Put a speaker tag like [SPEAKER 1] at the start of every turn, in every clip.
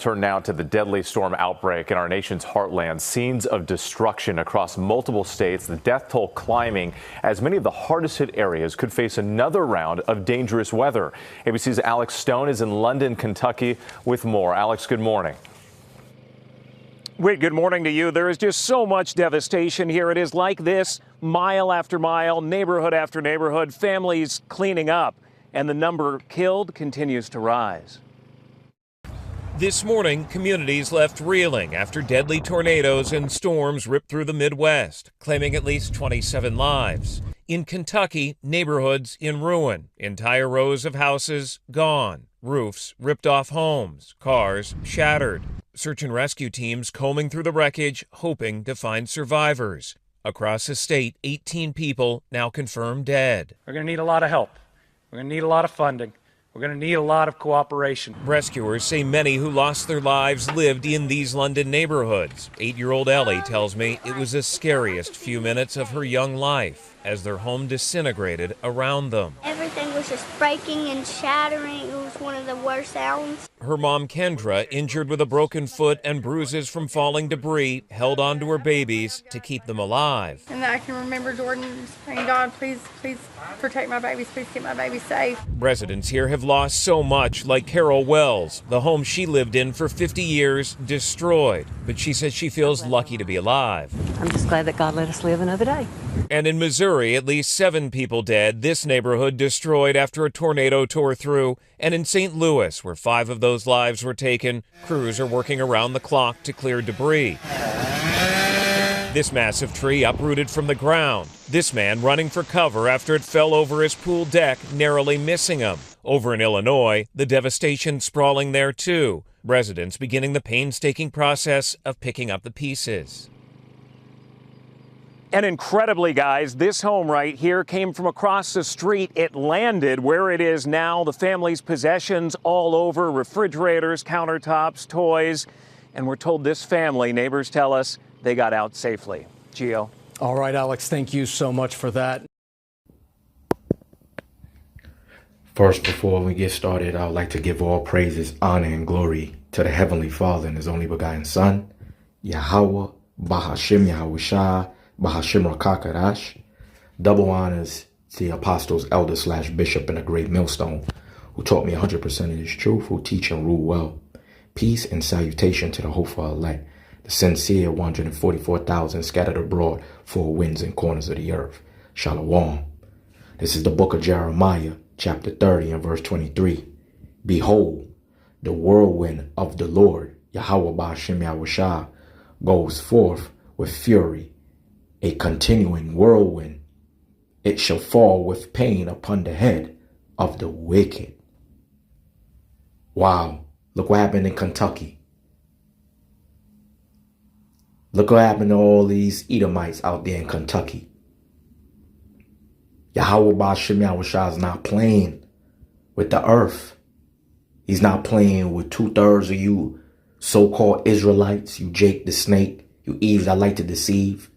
[SPEAKER 1] Turn now to the deadly storm outbreak in our nation's heartland. Scenes of destruction across multiple states, the death toll climbing as many of the hardest hit areas could face another round of dangerous weather. ABC's Alex Stone is in London, Kentucky with more. Alex, good morning.
[SPEAKER 2] Wait, good morning to you. There is just so much devastation here. It is like this, mile after mile, neighborhood after neighborhood, families cleaning up, and the number killed continues to rise. This morning, communities left reeling after deadly tornadoes and storms ripped through the Midwest, claiming at least 27 lives. In Kentucky, neighborhoods in ruin, entire rows of houses gone, roofs ripped off homes, cars shattered. Search and rescue teams combing through the wreckage, hoping to find survivors. Across the state, 18 people now confirmed dead.
[SPEAKER 3] We're going to need a lot of help. We're going to need a lot of funding. We're going to need a lot of cooperation.
[SPEAKER 2] Rescuers say many who lost their lives lived in these London neighborhoods. 8-year-old Ellie tells me it was the scariest few minutes of her young life as their home disintegrated around them.
[SPEAKER 4] Everything was just breaking and shattering. It was one of the worst sounds.
[SPEAKER 2] Her mom, Kendra, injured with a broken foot and bruises from falling debris, held on to her babies to keep them alive.
[SPEAKER 5] And I can remember Jordan saying, God, please protect my babies. Please keep my babies safe.
[SPEAKER 2] Residents here have lost so much, like Carol Wells. The home she lived in for 50 years destroyed. But she says she feels lucky to be alive.
[SPEAKER 6] I'm just glad that God let us live another day.
[SPEAKER 2] And in Missouri, at least 7 people dead. This neighborhood destroyed after a tornado tore through. And in St. Louis, where 5 of those lives were taken, crews are working around the clock to clear debris. This massive tree uprooted from the ground. This man running for cover after it fell over his pool deck, narrowly missing him. Over in Illinois, the devastation sprawling there too. Residents beginning the painstaking process of picking up the pieces. And incredibly, guys, this home right here came from across the street. It landed where it is now. The family's possessions all over, refrigerators, countertops, toys. And we're told this family, neighbors tell us, they got out safely. Gio.
[SPEAKER 7] All right, Alex, thank you so much for that.
[SPEAKER 8] First, before we get started, I would like to give all praises, honor, and glory to the Heavenly Father and His only begotten Son, Yahweh, Bahashim Yahushua, Bahashim Rakakarash. Double honors to the apostles, elder / bishop, and a great millstone, who taught me 100% of His truth, who teach and rule well. Peace and salutation to the hopeful elect, the sincere 144,000 scattered abroad, 4 winds and corners of the earth. Shalom. This is the book of Jeremiah, chapter 30 and verse 23. Behold, the whirlwind of the Lord, Yahweh Ba'ashem Yahushua, goes forth with fury, a continuing whirlwind. It shall fall with pain upon the head of the wicked. Wow. Look what happened in Kentucky. Look what happened to all these Edomites out there in Kentucky. Yahweh Ba'ashem Yahushua is not playing with the earth. He's not playing with 2/3 of you so-called Israelites, you Jake the snake, you Eve that like to deceive.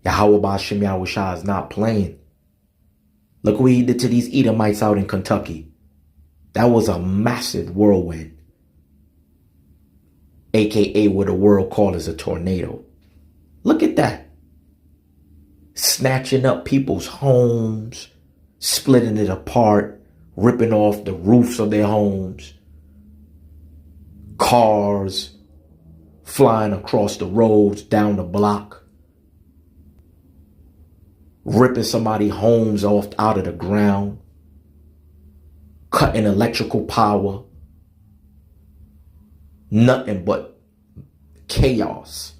[SPEAKER 8] Yahweh Ba'ashem Yahushua is not playing. Look what he did to these Edomites out in Kentucky. That was a massive whirlwind, aka what the world calls a tornado. Look at that. Snatching up people's homes, splitting it apart, ripping off the roofs of their homes, cars flying across the roads, down the block, ripping somebody's homes off out of the ground, cutting electrical power. Nothing but chaos.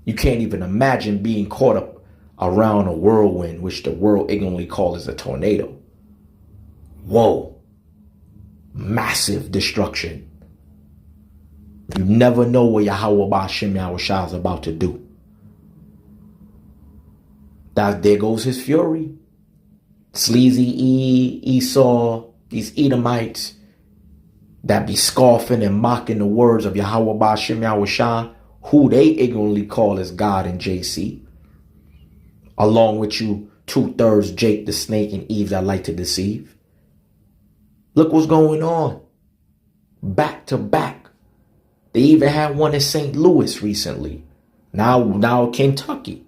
[SPEAKER 8] You can't even imagine being caught up around a whirlwind, which the world ignorantly calls a tornado. Whoa. Massive destruction. You never know what Yahweh Ba'ashem Yahushua is about to do. There goes his fury. Sleazy Esau, these Edomites that be scoffing and mocking the words of Yahweh Ba'ashem Yahushua, who they ignorantly call as God and JC, along with you 2/3 Jake the snake and Eve that like to deceive. Look what's going on. back to back. They even had one in St. Louis recently. Now Kentucky.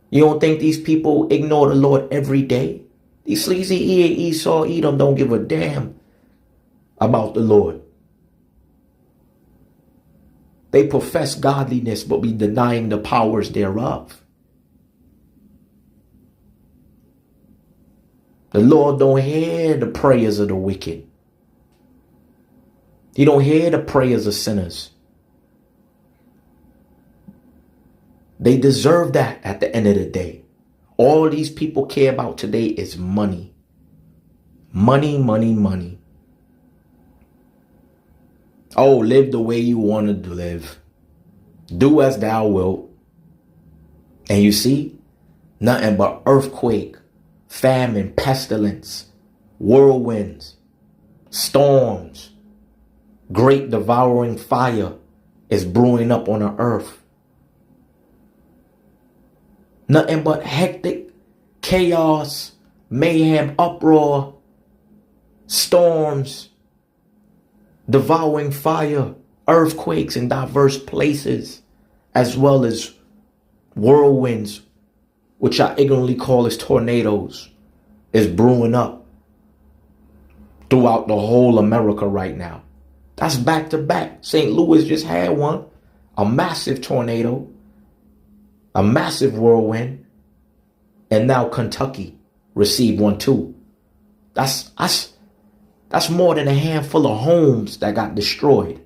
[SPEAKER 8] You don't think these people ignore the Lord every day? These sleazy Esau, Edom don't give a damn about the Lord. They profess godliness but be denying the powers thereof. The Lord don't hear the prayers of the wicked. He don't hear the prayers of sinners. They deserve that at the end of the day. All these people care about today is money. Money, money, money. Oh, live the way you want to live. Do as thou wilt. And you see, nothing but earthquake, famine, pestilence, whirlwinds, storms, great devouring fire is brewing up on the earth. Nothing but hectic, chaos, mayhem, uproar, storms, devouring fire, earthquakes in diverse places, as well as whirlwinds, which I ignorantly call as tornadoes, is brewing up throughout the whole America right now. That's back to back. St. Louis just had one, a massive tornado, a massive whirlwind, and now Kentucky received one too. That's more than a handful of homes that got destroyed.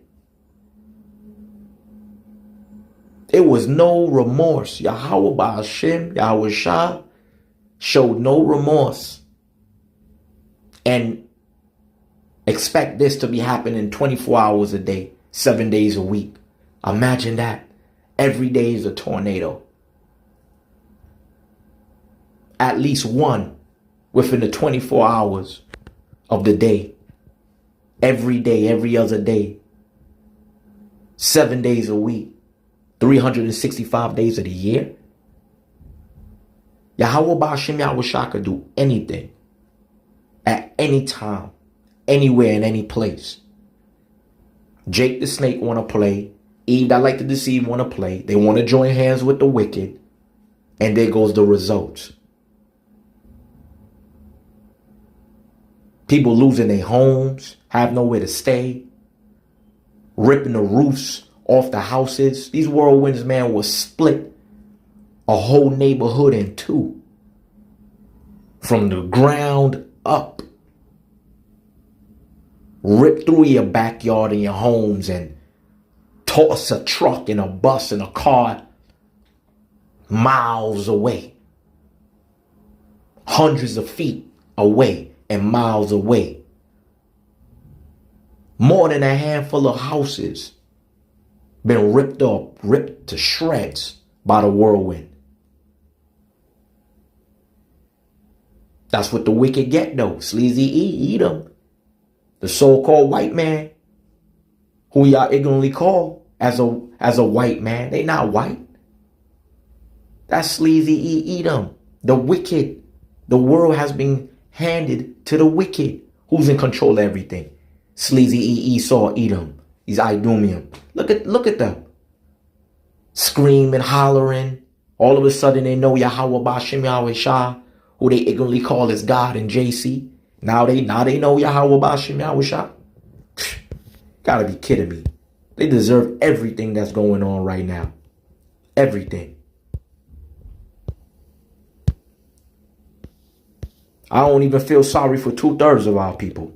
[SPEAKER 8] It was no remorse. Yahweh Ba'ashem, Yahweh Shah showed no remorse. And expect this to be happening 24 hours a day, 7 days a week. Imagine that. Every day is a tornado. At least one within the 24 hours of the day. Every day, every other day. 7 days a week. 365 days of the year. Yahweh Ba'ashem Yahweh Shah could do anything. At any time. Anywhere in any place. Jake the snake want to play. Eve that like to deceive want to play. They want to join hands with the wicked. And there goes the results. People losing their homes, have nowhere to stay, ripping the roofs off the houses. These whirlwinds, man, will split a whole neighborhood in two. From the ground up. Rip through your backyard and your homes and toss a truck and a bus and a car miles away. Hundreds of feet away. And miles away. More than a handful of houses been ripped up, ripped to shreds by the whirlwind. That's what the wicked get though. Sleazy Edom. The so-called white man, who y'all ignorantly call as a white man. They not white. That's sleazy Edom. The wicked. The world has been handed to the wicked. Who's in control of everything? Sleazy Esau, Edom. These Idumean. Look at them. Screaming, hollering. All of a sudden they know Yahweh Ba'ashem Yahweh Shah, who they ignorantly call as God and JC. Now they know Yahweh Ba'ashem Yahweh Shah. Gotta be kidding me. They deserve everything that's going on right now. Everything. I don't even feel sorry for 2/3 of our people.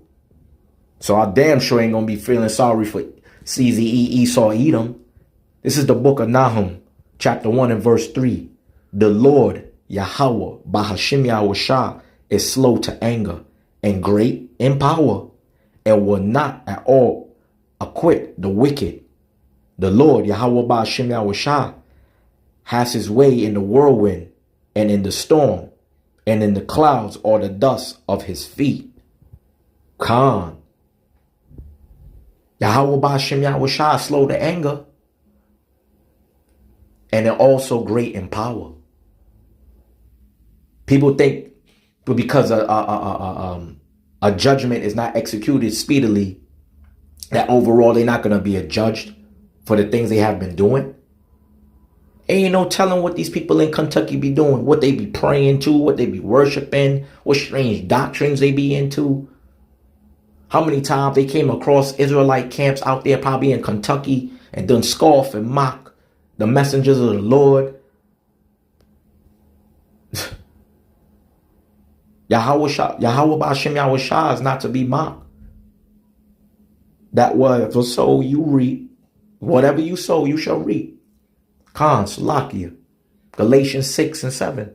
[SPEAKER 8] So I damn sure ain't gonna be feeling sorry for CZE Esau Edom. This is the book of Nahum, chapter 1 and verse 3. The Lord, Yahweh, Ba'ashem Yahweh Shah, is slow to anger and great in power, and will not at all acquit the wicked. The Lord, Yahweh Ba'ashem Yahweh Shah, has his way in the whirlwind and in the storm, and in the clouds or the dust of his feet. Khan. Yahweh Ba'ashem Yahweh Shah is slow to anger. And they're also great in power. People think because a a judgment is not executed speedily, that overall they're not going to be judged for the things they have been doing. Ain't no telling what these people in Kentucky be doing, what they be praying to, what they be worshiping, what strange doctrines they be into. How many times they came across Israelite camps out there, probably in Kentucky, and done scoff and mock the messengers of the Lord. Yahweh Ba'ashem Yahweh Shah is not to be mocked. That whatever sow you reap, whatever you sow you shall reap. Salakia. Galatians 6 and 7.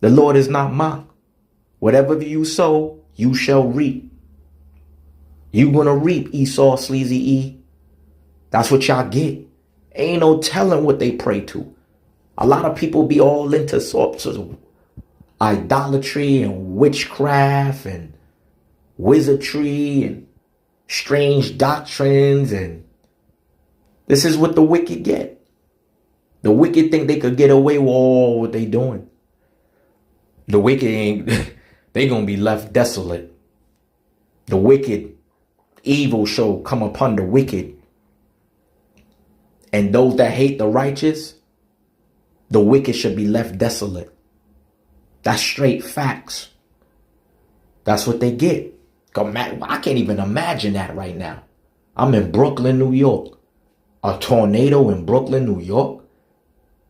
[SPEAKER 8] The Lord is not mocked. Whatever you sow, you shall reap. You gonna reap, Esau, Sleazy E. That's what y'all get. Ain't no telling what they pray to. A lot of people be all into sorts of idolatry and witchcraft and wizardry and strange doctrines, and this is what the wicked get. The wicked think they could get away with all what they doing. The wicked ain't, they gonna be left desolate. The wicked, evil shall come upon the wicked. And those that hate the righteous, the wicked should be left desolate. That's straight facts. That's what they get. I can't even imagine that right now. I'm in Brooklyn, New York. A tornado in Brooklyn, New York.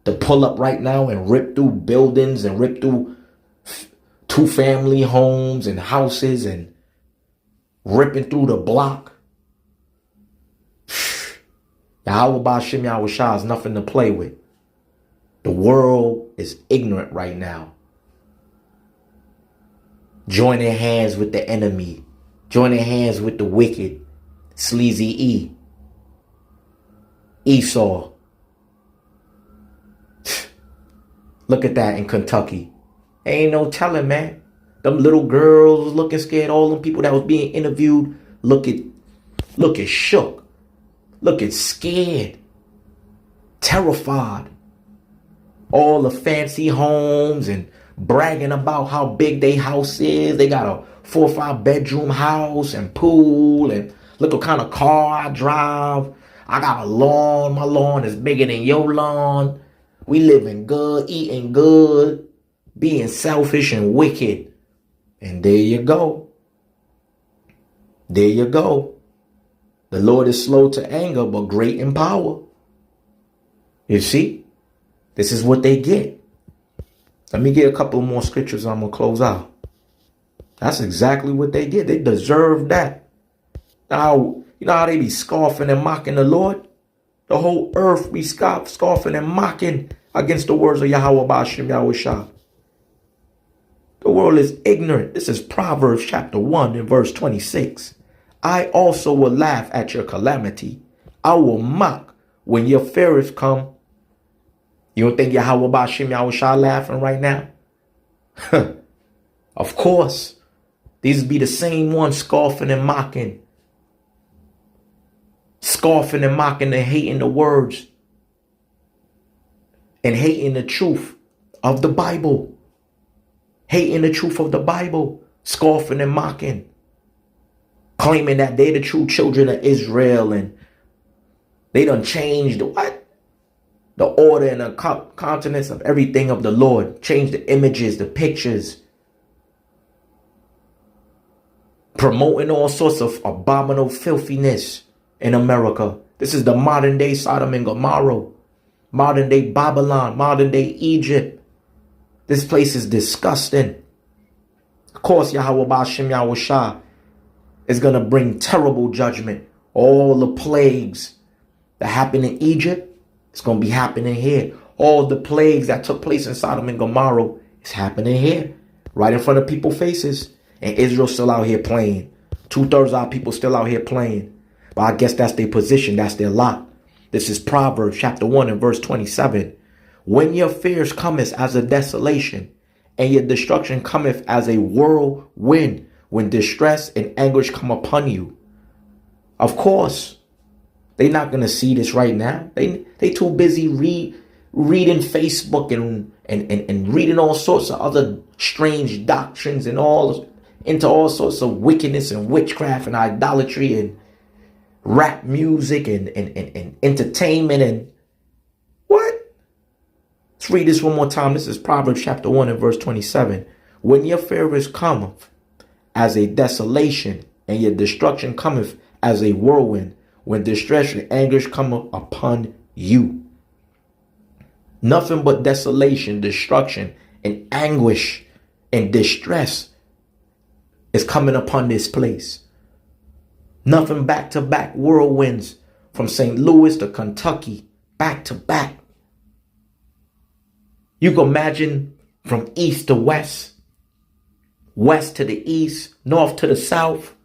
[SPEAKER 8] To pull up right now and rip through buildings and rip through 2-family homes and houses and ripping through the block. Yahweh Ba'ashem Yahweh Shah is nothing to play with. The world is ignorant right now. Joining hands with the enemy. Joining hands with the wicked. Sleazy E. Esau. Look at that in Kentucky. Ain't no telling, man. Them little girls was looking scared. All them people that was being interviewed looking shook. Looking scared. Terrified. All the fancy homes and bragging about how big their house is. They got a 4 or 5 bedroom house and pool, and look what kind of car I drive. I got a lawn. My lawn is bigger than your lawn. We living good, eating good, being selfish and wicked. And there you go. There you go. The Lord is slow to anger, but great in power. You see? This is what they get. Let me get a couple more scriptures. I'm going to close out. That's exactly what they get. They deserve that. Now, you know how they be scoffing and mocking the Lord? The whole earth be scoffing and mocking against the words of Yahweh Ba'ashem Yahweh Shah. The world is ignorant. This is Proverbs chapter 1 and verse 26. I also will laugh at your calamity. I will mock when your fears come. You don't think Yahweh Ba'ashem Yahweh Shah laughing right now? Of course. These be the same ones scoffing and mocking. Scoffing and mocking and hating the words. And hating the truth of the Bible. Hating the truth of the Bible. Scoffing and mocking. Claiming that they the true children of Israel and they done changed what? The order and the countenance of everything of the Lord. Change the images, the pictures. Promoting all sorts of abominable filthiness in America. This is the modern day Sodom and Gomorrah. Modern day Babylon. Modern day Egypt. This place is disgusting. Of course, Yahweh Ba'ashem Yahweh Shah is going to bring terrible judgment. All the plagues that happened in Egypt, it's going to be happening here. All the plagues that took place in Sodom and Gomorrah is happening here. Right in front of people's faces. And Israel's still out here playing. 2/3 of our people still out here playing. But I guess that's their position. That's their lot. This is Proverbs chapter 1 and verse 27. When your fears cometh as a desolation, and your destruction cometh as a whirlwind, when distress and anguish come upon you. Of course, they're not going to see this right now. They too busy reading Facebook and reading all sorts of other strange doctrines and all into all sorts of wickedness and witchcraft and idolatry and rap music and entertainment and what? Let's read this one more time. This is Proverbs chapter 1 and verse 27. When your fear cometh as a desolation, and your destruction cometh as a whirlwind, when distress and anguish cometh upon you. Nothing but desolation, destruction, and anguish and distress is coming upon this place. Nothing back to back whirlwinds from St. Louis to Kentucky, back to back. You can imagine from east to west, west to the east, north to the south.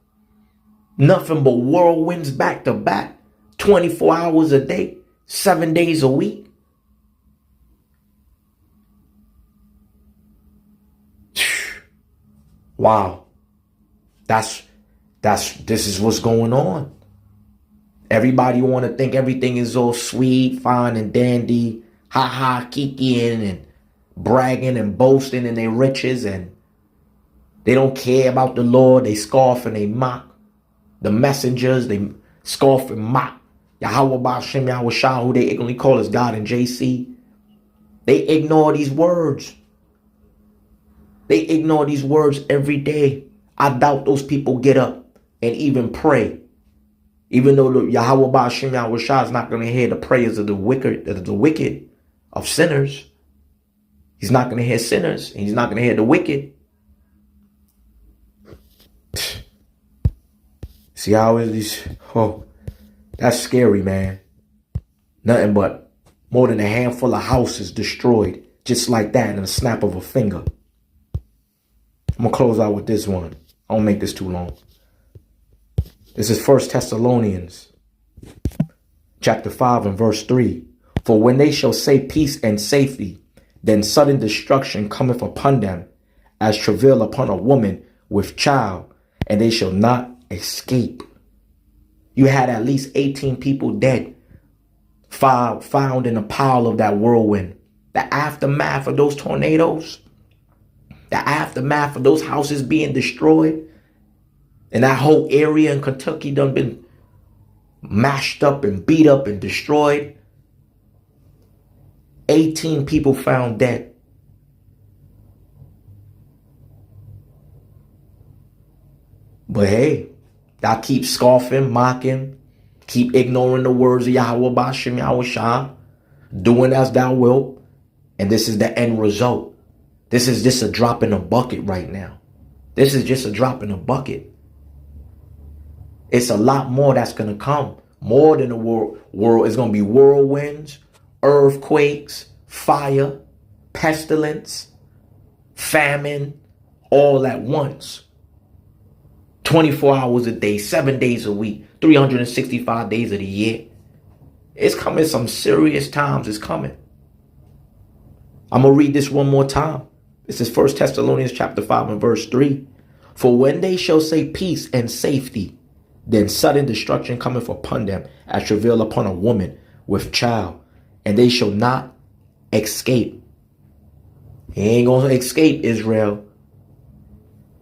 [SPEAKER 8] Nothing but whirlwinds back to back, 24 hours a day, 7 days a week. Wow. This is what's going on. Everybody want to think everything is all sweet, fine, and dandy, ha kikiing and bragging and boasting in their riches, and they don't care about the Lord. They scoff and they mock the messengers. They scoff and mock Yahweh Ba'ashem Yahweh Shah, who they ignorantly call as God and JC. They ignore these words. They ignore these words every day. I doubt those people get up and even pray. Even though the Yahweh Ba'ashem Yahweh Shah is not going to hear the prayers of the wicked, of sinners. He's not going to hear sinners. And he's not going to hear the wicked. See how it is? Oh, that's scary, man. Nothing but more than a handful of houses destroyed just like that in a snap of a finger. I'm going to close out with this one. I won't make this too long. This is 1 Thessalonians chapter 5 and verse 3. For when they shall say peace and safety, then sudden destruction cometh upon them as travail upon a woman with child, and they shall not escape. You had at least 18 people dead, found in a pile of that whirlwind. The aftermath of those tornadoes, the aftermath of those houses being destroyed, and that whole area in Kentucky done been mashed up and beat up and destroyed. 18 people found dead. But hey, y'all keep scoffing, mocking, keep ignoring the words of Yahweh Ba'ashem Yahweh Shah, doing as thou wilt, and this is the end result. This is just a drop in a bucket right now. This is just a drop in a bucket. It's a lot more that's going to come. More than the world. It's going to be whirlwinds, earthquakes, fire, pestilence, famine, all at once. 24 hours a day, 7 days a week, 365 days of the year. It's coming. Some serious times is coming. I'm going to read this one more time. This is 1 Thessalonians chapter 5 and verse 3. For when they shall say peace and safety, then sudden destruction cometh upon them as travail upon a woman with child, and they shall not escape. He ain't going to escape, Israel.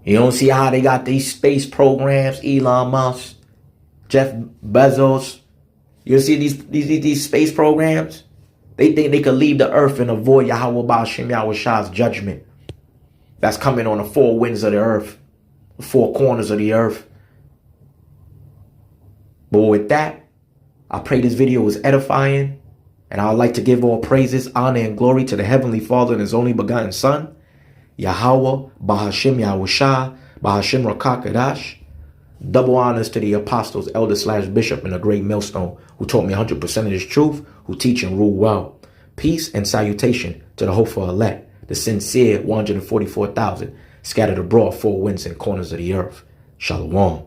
[SPEAKER 8] You don't see how they got these space programs, Elon Musk, Jeff Bezos. You see these space programs? They think they could leave the earth and avoid Yahweh Ba'ashem Yahweh Shah's judgment that's coming on the four winds of the earth, the four corners of the earth. But with that, I pray this video was edifying, and I would like to give all praises, honor, and glory to the Heavenly Father and His only begotten Son, Yahweh Ba'ashem Yahweh Shah, Ba'ashem Rakakadash. Double honors to the apostles, elder / bishop, and the great millstone who taught me 100% of this truth, who teach and rule well. Peace and salutation to the hopeful elect, the sincere 144,000 scattered abroad, four winds and corners of the earth. Shalom.